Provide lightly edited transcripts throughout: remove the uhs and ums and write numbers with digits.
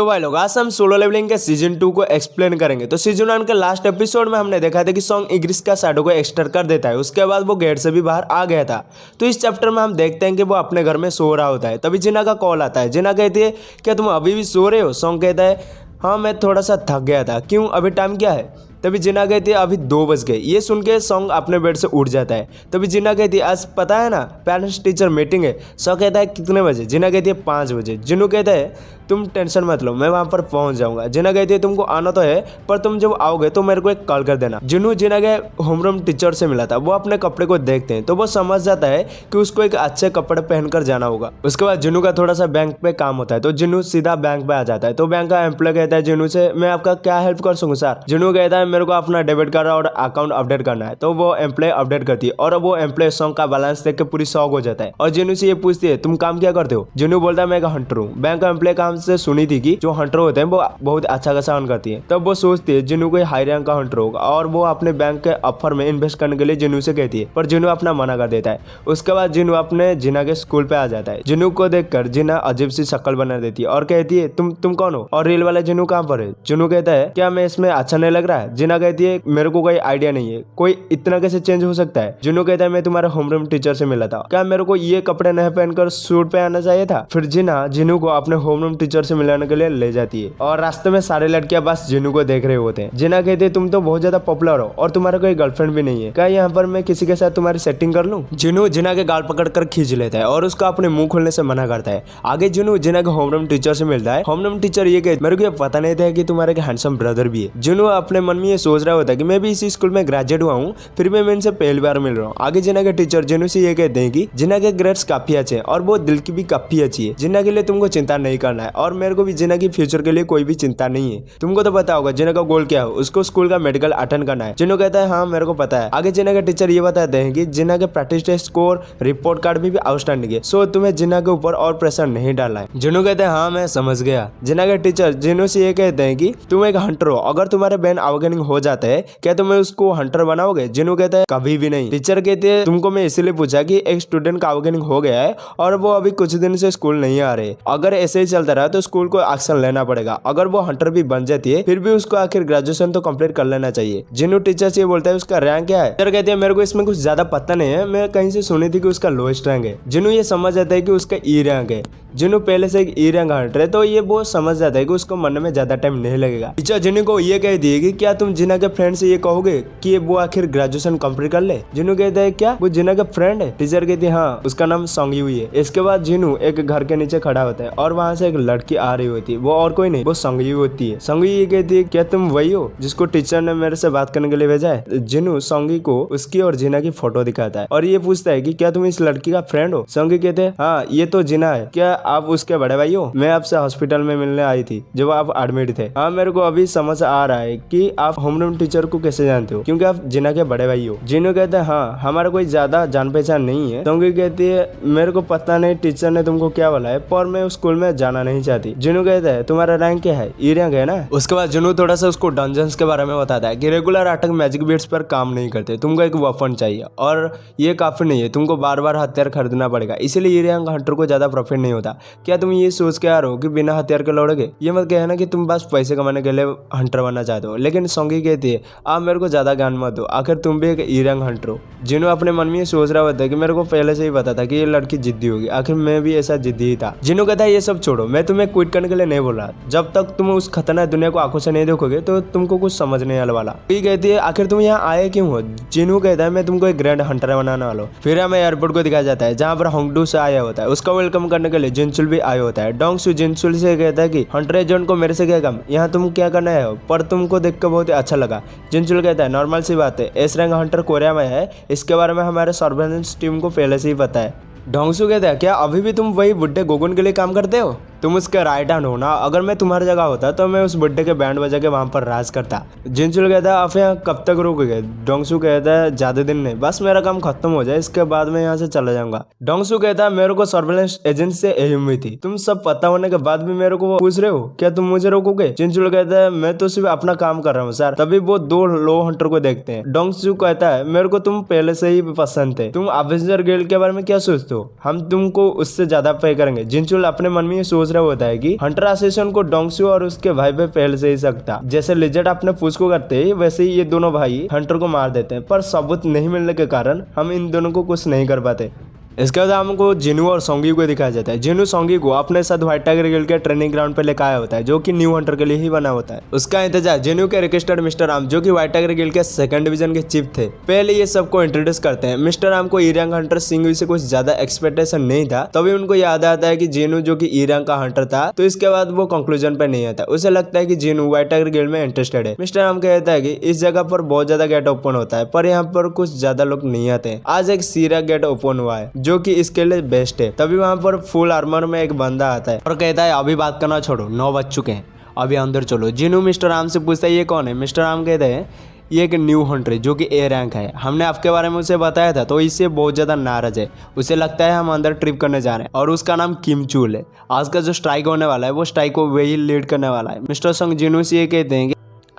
तो भाई लोग आज हम सोलो लेवलिंग के सीजन 2 को एक्सप्लेन करेंगे। तो सीजन 1 के लास्ट एपिसोड में हमने देखा था कि सॉन्ग इग्रिस का शैडो को एक्सटर कर देता है, उसके बाद वो गेट से भी बाहर आ गया था। तो इस चैप्टर में हम देखते हैं कि वो अपने घर में सो रहा होता है, तभी जिना का कॉल आता है। जिना कहती है क्या तुम अभी भी सो रहे हो? सॉन्ग कहता है हाँ मैं थोड़ा सा थक गया था। क्यों, अभी टाइम क्या है? तभी जिना कहती है अभी 2 बज गए। ये सुन के सॉन्ग अपने बेड से उठ जाता है। तभी जिना कहती है आज पता है ना पेरेंट्स टीचर मीटिंग है। सॉन्ग कहता है कितने बजे? जिना कहती है 5 बजे। जिनू कहता है तुम टेंशन मत लो, मैं वहाँ पर पहुँच जाऊँगा। जिना कहती है तुमको आना तो है, पर तुम जब आओगे तो मेरे को एक कॉल कर देना। जिनू जिना के होमरूम टीचर से मिला था, वो अपने कपड़े को देखते हैं तो वो समझ जाता है कि उसको एक अच्छे कपड़े पहनकर जाना होगा। उसके बाद जिनू का थोड़ा सा बैंक पे काम होता है, तो जिनू सीधा बैंक पे आ जाता है। तो बैंक का एम्प्लॉय कहता है जिनू से मैं आपका क्या हेल्प कर सकूँ सर? जिनू कहता है मेरे को अपना डेबिट कार्ड और अकाउंट अपडेट करना है। तो वो एम्प्लॉय अपडेट करती है और वो एम्प्लॉय सॉन्ग का बैलेंस देख के पूरी शॉक हो जाता है और जिनू से ये पूछती है तुम काम क्या करते हो? जिनू बोलता है मैं एक हंटर हूँ। बैंक का एम्प्लॉय काम से सुनी थी कि जो हंटर होते हैं वो बहुत अच्छा खासा अर्न करती है। तब वो सोचती है जिनू कोई हाई रैंक का हंटर होगा और वो अपने बैंक के ऑफर में इन्वेस्ट करने के लिए जिनू से कहती है, पर जिनू अपना मना कर देता है। उसके बाद जिनू अपने जिना के स्कूल पे आ जाता है। जिनू को देखकर जिना अजीब सी शक्ल बना देती है और कहती है तुम कौन हो और रियल वाला जिनू कहाँ पर है? जिनू कहता है क्या मैं इसमें अच्छा नहीं लग रहा है? जिना कहती है मेरे को कोई आइडिया नहीं है, कोई इतना कैसे चेंज हो सकता है? जिनू कहता है मैं तुम्हारे होमरूम टीचर से मिला था, क्या मेरे को ये कपड़े नहीं पहनकर सूट पे आना चाहिए था? फिर जिना जिनू को अपने होमरूम टीचर से मिलाने के लिए ले जाती है और रास्ते में सारे लड़कियां बस जिनू को देख रहे होते हैं। जिना कहते हैं तुम तो बहुत ज्यादा पॉपुलर हो और तुम्हारा कोई गर्लफ्रेंड भी नहीं है, क्या यहाँ पर मैं किसी के साथ तुम्हारी सेटिंग कर लूं? जिनू जिना के गाल पकड़कर खींच लेता है और उसको अपने मुंह खोलने से मना करता है। आगे जिनू जिना के होमरूम टीचर से मिलता है। होमरूम टीचर ये कहते मेरे को ये पता नहीं था कि तुम्हारे हैंडसम ब्रदर भी है। जिनू अपने मन में ये सोच रहा होता है कि मैं भी इसी स्कूल में ग्रेजुएट हुआ हूँ, फिर भी मैं इनसे पहली बार मिल रहा हूँ। आगे जिना के टीचर जिनू से ये कहते हैं कि जिना के ग्रेड्स काफी अच्छे हैं और वो दिल की भी काफी अच्छी है। जिना के लिए तुमको चिंता नहीं करना है और मेरे को भी जिना की फ्यूचर के लिए कोई भी चिंता नहीं है। तुमको तो पता होगा जिना का गोल क्या है, उसको स्कूल का मेडिकल अटेंड करना है। जिनू कहता है हाँ मेरे को पता है। आगे जिना के टीचर ये बताते हैं कि जिना के practice test score report card भी आउटस्टैंडिंग है, सो तुम्हें जिना के ऊपर और प्रेशर नहीं डालना है। जिनू कहते हैं हाँ मैं समझ गया। जिना के टीचर जिनू से ये कहते हैं कि तुम एक हंटर हो, अगर तुम्हारे बहन अवगनिंग हो जाता है क्या तुम उसको हंटर बनाओगे? जिनू कहता है कभी भी नहीं। टीचर कहते हैं तुमको मैं इसलिए पूछा कि एक स्टूडेंट का अवगनिंग हो गया है और वो अभी कुछ दिन से स्कूल नहीं आ रहे, अगर ऐसे ही चलता रहा तो स्कूल को एक्शन लेना पड़ेगा। अगर वो हंटर भी बन जाती है फिर भी उसको आखिर ग्रेजुएशन तो कंप्लीट कर लेना चाहिए। जिनू टीचर से बोलता है उसका रैंक क्या है? टीचर कहते हैं मेरे को इसमें कुछ ज्यादा पता नहीं है, मैं कहीं से सुनी थी कि उसका लोएस्ट रैंक है। जिनू ये समझ जाता है कि उसका ई रैंक है। जिनू पहले से एक ई रैंक हंटर है तो ये वो समझ जाता है कि उसको मरने में ज्यादा टाइम नहीं लगेगा। टीचर जिनू को ये कह दिए कि क्या तुम जिना के फ्रेंड से ये कहोगे कि वो आखिर ग्रेजुएशन कंप्लीट कर ले? जिनू कहता है क्या वो जिना का फ्रेंड है? टीचर कहती है हाँ उसका नाम सॉन्गी हुई है। इसके बाद जिनू एक घर के नीचे खड़ा होता है और वहाँ से एक लड़की आ रही होती है, वो और कोई नहीं वो सॉन्गी होती है। सॉन्गी ये कहती है क्या तुम वही हो जिसको टीचर ने मेरे से बात करने के लिए भेजा है? जिनू सॉन्गी को उसकी और जिना की फोटो दिखाता है और ये पूछता है कि क्या तुम इस लड़की का फ्रेंड हो? सॉन्गी कहते हैं हाँ ये तो जिना है, क्या आप उसके बड़े भाई हो? मैं आपसे हॉस्पिटल में मिलने आई थी जब आप एडमिट थे। हाँ मेरे को अभी समझ आ रहा है कि आप होमरूम टीचर को कैसे जानते हो, क्योंकि आप जिना के बड़े भाई हो। जिनू कहते हैं हाँ हमारा कोई ज्यादा जान पहचान नहीं है। सॉन्गी कहती है मेरे को पता नहीं टीचर ने तुमको क्या बोला है, पर मैं उस स्कूल में जाना नहीं चाहती। जिनू कहता है तुम्हारा रैंक क्या है? ई रैंक है ना। उसके बाद जिनू थोड़ा सा उसको डंजन्स के बारे में बताता है कि रेगुलर अटैक मैजिक बीट्स पर काम नहीं करते, तुमको एक वेपन चाहिए और ये काफी नहीं है, तुमको बार बार हथियार खरीदना पड़ेगा, इसीलिए ई रैंक हंटर को ज्यादा प्रॉफिट नहीं होता। क्या तुम ये सोच के आ रहे हो कि बिना हथियार के लड़ोगे? ये मत कहना कि तुम बस पैसे कमाने के लिए हंटर बनना चाहते हो। लेकिन सॉन्गी कहती है आप मेरे को ज्यादा ज्ञान मत दो, आखिर तुम भी एक ई रैंक हंटर हो। जिनू अपने मन में ये सोच रहा होता है कि मेरे को पहले से ही पता था कि ये लड़की जिद्दी होगी, आखिर मैं भी ऐसा जिद्दी ही था। जिनू कहता है ये सब छोड़ो, मैं तुम्हें क्विट करने के लिए नहीं बोल रहा, जब तक तुम उस खतरनाक दुनिया को आंखों से नहीं देखोगे तो तुमको कुछ समझ नहीं आने वाला। ये कहती है आखिर तुम यहाँ आए क्यों हो? जिनू कहता है मैं तुमको एक ग्रैंड हंटर बनाने वाला हूँ। फिर हमें एयरपोर्ट को दिखाया जाता है जहाँ पर होंगडू से आया होता है, उसका वेलकम करने के लिए जिनचुल भी आया होता है। डोंगसू जिनचुल से कहता है कि हंटर एजेंट को मेरे से क्या काम, यहाँ तुम क्या करना है? पर तुमको देख कर बहुत ही अच्छा लगा। जिनचुल कहता है नॉर्मल सी बात है, एस रैंक हंटर कोरिया में है, इसके बारे में हमारे सर्वेलेंस टीम को पहले से ही पता है। डोंगसू कहता है क्या अभी भी तुम वही बुड्ढे गोगुन के लिए काम करते हो? तुम उसके राइट हैंड हो ना, अगर मैं तुम्हारी जगह होता तो मैं उस बुड्ढे के बैंड बजा के वहां पर राज करता। जिनचुल कहता है आप यहाँ कब तक रुकोगे? डोंगसू कहता है ज्यादा दिन नहीं, बस मेरा काम खत्म हो जाए इसके बाद मैं यहाँ से चला जाऊंगा। डोंगसू कहता है मेरे को सर्वेलेंस एजेंट से यही उम्मीद थी, तुम सब पता होने के बाद भी मेरे को पूछ रहे हो, क्या तुम मुझे रोकोगे? जिनचुल कहता है मैं तो सिर्फ अपना काम कर रहा हूँ सर। तभी वो 2 लो हंटर को देखते हैं। डोंगसू कहता है मेरे को तुम पहले से ही पसंद थे, तुम अवेंजर गिल्ड के बारे में क्या सोचते हो? हम तुमको उससे ज्यादा पे करेंगे। जिनचुल अपने मन में सोच रहा होता है कि हंटर एसोसिएशन को डोंगसू और उसके भाई पे पहले से ही सकता, जैसे लिजेंड अपने पूछ को करते हैं वैसे ही ये दोनों भाई हंटर को मार देते हैं, पर सबूत नहीं मिलने के कारण हम इन दोनों को कुछ नहीं कर पाते। इसके बाद हमको जिनू और सोंगी को दिखाया जाता है। जिनू सोंगी को अपने साथ व्हाइट टाइगर गिल्ड के ट्रेनिंग ग्राउंड पे लेकर आया होता है, जो कि न्यू हंटर के लिए ही बना होता है। उसका इंतजार जिनू के रिक्वेस्टेड मिस्टर आर्म, जो कि व्हाइट टाइगर गिल्ड के सेकंड डिवीजन के चीफ थे, पहले ये सबको इंट्रोड्यूस करते हैं। मिस्टर आर्म को ईरंग हंटर सिंह से कुछ ज्यादा एक्सपेक्टेशन नहीं था, तभी उनको याद आता है कि जिनू जो कि ईरंग का हंटर था, तो इसके बाद वो कंक्लूजन पे नहीं आता। उसे लगता है कि जिनू व्हाइट टाइगर गिल्ड में इंटरेस्टेड है। मिस्टर आर्म कहता है कि इस जगह पर बहुत ज्यादा गेट ओपन होता है, पर यहाँ पर कुछ ज्यादा लोग नहीं आते। आज एक सीरा गेट ओपन हुआ है जो कि इसके लिए बेस्ट है। तभी वहां पर फुल आर्मर में एक बंदा आता है और कहता है अभी बात करना छोड़ो, 9 बज चुके हैं, अभी अंदर चलो। जिनू मिस्टर आर्म से पूछता है ये कौन है। मिस्टर आर्म कहते हैं ये एक न्यू हंटर है जो कि ए रैंक है, हमने आपके बारे में उसे बताया था, तो इससे बहुत ज़्यादा नाराज है। उसे लगता है हम अंदर ट्रिप करने जा रहे हैं और उसका नाम किम चूल है। आज का जो स्ट्राइक होने वाला है वो स्ट्राइक को वही लीड करने वाला है। मिस्टर संग जिनू से ये कहते हैं कि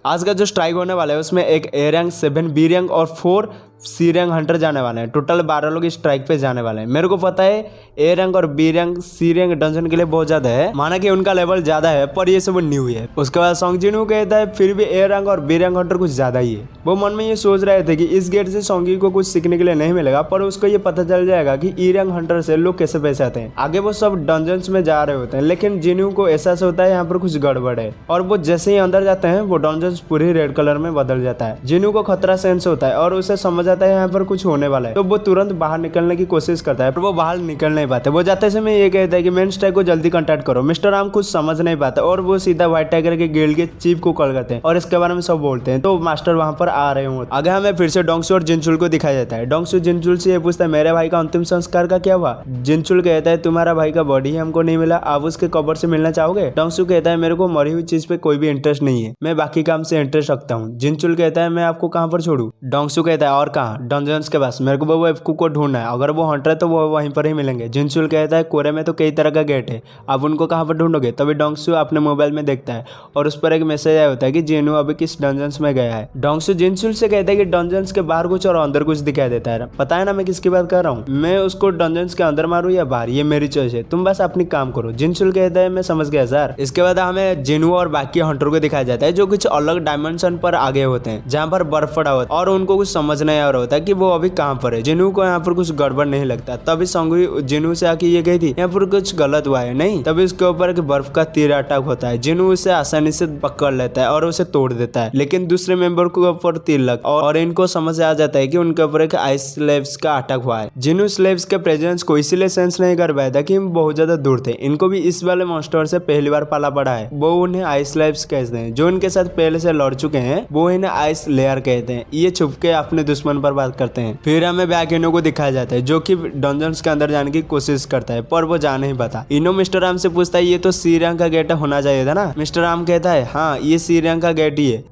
आज का जो स्ट्राइक होने वाला है उसमें एक ए रैंक, 7 बी रैंक और 4 सी रैंक हंटर जाने वाले हैं। टोटल 12 लोग इस स्ट्राइक पे जाने वाले हैं। मेरे को पता है ए रैंक और B rank C rank dungeon के लिए बहुत ज्यादा है, माना कि उनका लेवल ज्यादा है, पर ये सब न्यू है। उसके बाद सोंग जिनू कहता है फिर भी ए रैंक और बी रैंक हंटर कुछ ज्यादा ही है। वो मन में ये सोच रहे थे कि इस गेट से सोंगी को कुछ सीखने के लिए नहीं मिलेगा, पर उसको ये पता चल जाएगा कि ई रैंक हंटर से लोग कैसे पैसे आते हैं। आगे वो सब डंजन्स में जा रहे होते हैं, लेकिन जिनू को एहसास होता है यहाँ पर कुछ गड़बड़ है, और वो जैसे ही अंदर जाते हैं वो डंजन्स पूरी रेड कलर में बदल जाता है। जिनू को खतरा सेंस होता है और उसे समझ आता है यहाँ पर कुछ होने वाला है, तो वो तुरंत बाहर निकलने की कोशिश करता है, पर वो बाहर निकल नहीं पाते। वो जाते समय ये कहता है कि मेन स्ट्राइक को जल्दी कांटेक्ट करो। मिस्टर आर्म कुछ समझ नहीं पाता और वो सीधा व्हाइट टाइगर के गिल्ड के चीफ को कॉल करते हैं और इसके बारे में सब बोलते हैं, तो मास्टर वहां पर आ रहे हों। आगे हमें फिर से डोंगसू और जिनचुल को दिखाया जाता है। डोंगसू जिनचुल से ये पूछता है मेरे भाई का अंतिम संस्कार का क्या हुआ। जिनचुल कहता है तुम्हारा भाई का बॉडी हमको नहीं मिला, आप उसके कब्र से मिलना चाहोगे। डोंगसू कहता है मेरे को मरी हुई चीज पे कोई भी इंटरेस्ट नहीं है, मैं बाकी काम से इंटरेस्ट रखता हूँ। जिनचुल कहता है मैं आपको कहाँ पर छोड़ू। डोंगसू कहता है और कहाँ, डंजन्स के पास, मेरे को वो एफकू को ढूंढना है, अगर वो हंटर है तो वो वहीं पर ही मिलेंगे। जिनचुल कहता है कोरे में तो कई तरह का गेट है, आप उनको कहाँ पर ढूंढोगे। तभी डोंगसू अपने मोबाइल में देखता है और उस पर एक मैसेज आया होता है कि जिनू अभी किस डंजन्स में गया है। डोंगसू जिनचुल से कहता है कि डंजन्स के बाहर कुछ और अंदर कुछ दिखाई देता है। पता है ना मैं किसकी बात कर रहा हूँ, मैं उसको डंजन्स के अंदर मारूं या बाहर, ये मेरी चॉइस है, तुम बस अपनी काम करो। जिनचुल कहता है मैं समझ गया सर। इसके बाद हमें जिनू और बाकी हंटर को दिखाया जाता है जो कुछ अलग डायमेंशन पर आगे होते हैं, जहाँ पर बर्फ पड़ा होता है और उनको कुछ समझ नहीं आ रहा होता कि वो अभी कहाँ पर है। जिनू को यहाँ पर कुछ गड़बड़ नहीं लगता। तभी सोंगी जिनू से आके ये कहती यहाँ पर कुछ गलत हुआ है नहीं। तभी उसके ऊपर एक बर्फ का तीर अटैक होता है। जिनू उसे आसानी से पकड़ लेता है और उसे तोड़ देता है, लेकिन दूसरे मेंबर के ऊपर तीर लग और इनको समझ आ जाता है कि उनके ऊपर एक आइस स्लेव्स का अटैक हुआ है। जिनू स्लेव्स के प्रेजेंस को इसीलिए सेंस नहीं कर पाया था कि हम बहुत ज्यादा दूर थे। इनको भी इस वाले मॉन्स्टर से पहली बार पाला पड़ा है। वो उन्हें आइस स्लेव्स कहते हैं, जो उनके साथ पहले से लड़ चुके हैं वो इन्हें आइस लेयर कहते हैं। ये छुप के अपने दुश्मन पर बात करते हैं। फिर हमें बैकिनो को दिखाया जाता है जो कि डंजन्स के अंदर जाने की कोशिश करता है, पर वो जा नहीं पाता। इनो मिस्टर आर्म से पूछता है ये तो सी रैंक का गेट होना चाहिए था ना। मिस्टर आर्म कहता है हाँ ये सी रैंक का गेट ही है।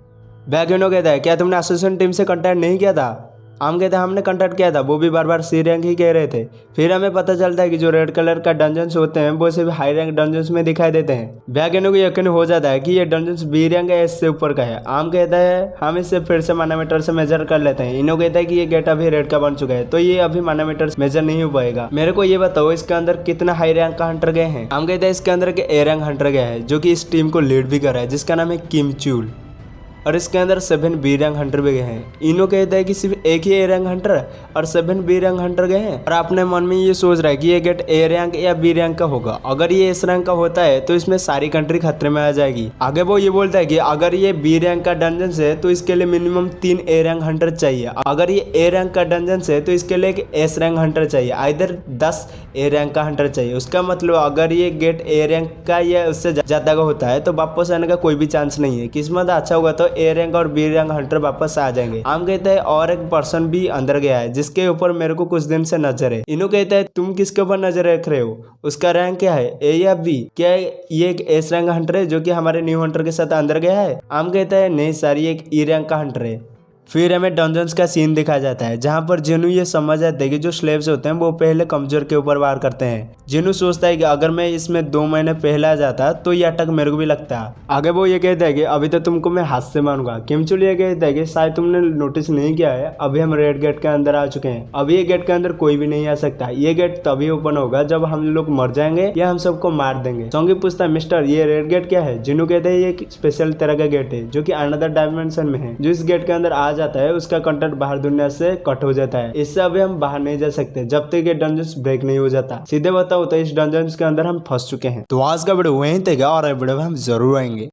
बैकिनो कहता है क्या तुमने एसोसिएशन टीम से कांटेक्ट नहीं किया था। आम कहते हैं हमने कांटेक्ट किया था, वो भी बार बार सी रैंक ही कह रहे थे। फिर हमें पता चलता है कि जो रेड कलर का डंजन्स होते हैं वो सिर्फ हाई रैंक डंजन्स में दिखाई देते हैं। बैकिनो को यकीन हो जाता है कि ये डंजन्स बी रैंक है, इससे ऊपर का है। आम कहता है हम इसे फिर से मानोमीटर से मेजर कर लेते हैं। इनो कहता है कि ये गेट अभी रेड का बन चुका है, तो ये अभी मानोमीटर मेजर नहीं हो पाएगा। मेरे को ये बताओ इसके अंदर कितना हाई रैंक का हंटर गए हैं। आम कहता है इसके अंदर के ए रैंक हंटर गया है जो कि इस टीम को लीड भी कर रहा है, जिसका नाम है किम चूल, और इसके अंदर 7 बी रैंक हंटर भी गए हैं। इनो कहता है कि सिर्फ एक ही ए रैंक हंटर और 7 बी रैंक हंटर गए हैं, और अपने मन में ये सोच रहा है कि ये गेट ए रैंक या बी रैंक का होगा। अगर ये एस रैंक का होता है तो इसमें सारी कंट्री खतरे में आ जाएगी। आगे वो ये बोलता है कि अगर ये बी रैंक का डंजन है तो इसके लिए मिनिमम 3 ए रैंक हंटर चाहिए। अगर ये ए रैंक का डंजन है तो इसके लिए एक एस रैंक हंटर चाहिए, इधर 10 ए रैंक का हंटर चाहिए। उसका मतलब अगर ये गेट ए रैंक का या उससे ज्यादा का होता है तो वापस आने का कोई भी चांस नहीं है। किस्मत अच्छा होगा तो ए रैंक और बी रैंक हंटर वापस आ जाएंगे। आम कहता है और एक पर्सन भी अंदर गया है जिसके ऊपर मेरे को कुछ दिन से नजर है। इनो कहता है तुम किसके ऊपर नजर रख रहे हो, उसका रैंक क्या है, ए या बी। क्या ये एक एस रैंक हंटर है जो कि हमारे न्यू हंटर के साथ अंदर गया है। आम कहता है नहीं सर ये एक ई रैंक का हंटर है। फिर हमें डंजन्स का सीन दिखाया जाता है जहाँ पर जिनू ये समझ जाते हैं कि जो स्लेव्स होते हैं वो पहले कमजोर के ऊपर वार करते हैं। जिनू सोचता है कि अगर मैं इसमें 2 महीने पहले आ जाता तो ये अटैक मेरे को भी लगता। आगे वो ये कहता है कि अभी तो तुमको मैं हाथ से मारूंगा। किमचुल ये कहता है कि शायद तुमने नोटिस नहीं किया है, अभी हम रेड गेट के अंदर आ चुके हैं। अभी ये गेट के अंदर कोई भी नहीं आ सकता। ये गेट तभी ओपन होगा जब हम लोग मर जाएंगे या हम सबको मार देंगे। सोंगी पूछता है मिस्टर ये रेड गेट क्या है? जिनू कहते हैं ये एक स्पेशल तरह का गेट है जो कि अनदर डायमेंशन में है। जो इस गेट के अंदर आ जाता है उसका कंटेंट बाहर दुनिया से कट हो जाता है। इससे अभी हम बाहर नहीं जा सकते जब तक ये डंजन्स ब्रेक नहीं हो जाता। सीधे बताओ तो इस डंजन्स के अंदर हम फंस चुके हैं। तो आज का वीडियो वहीं तक है और वीडियो में हम जरूर आएंगे।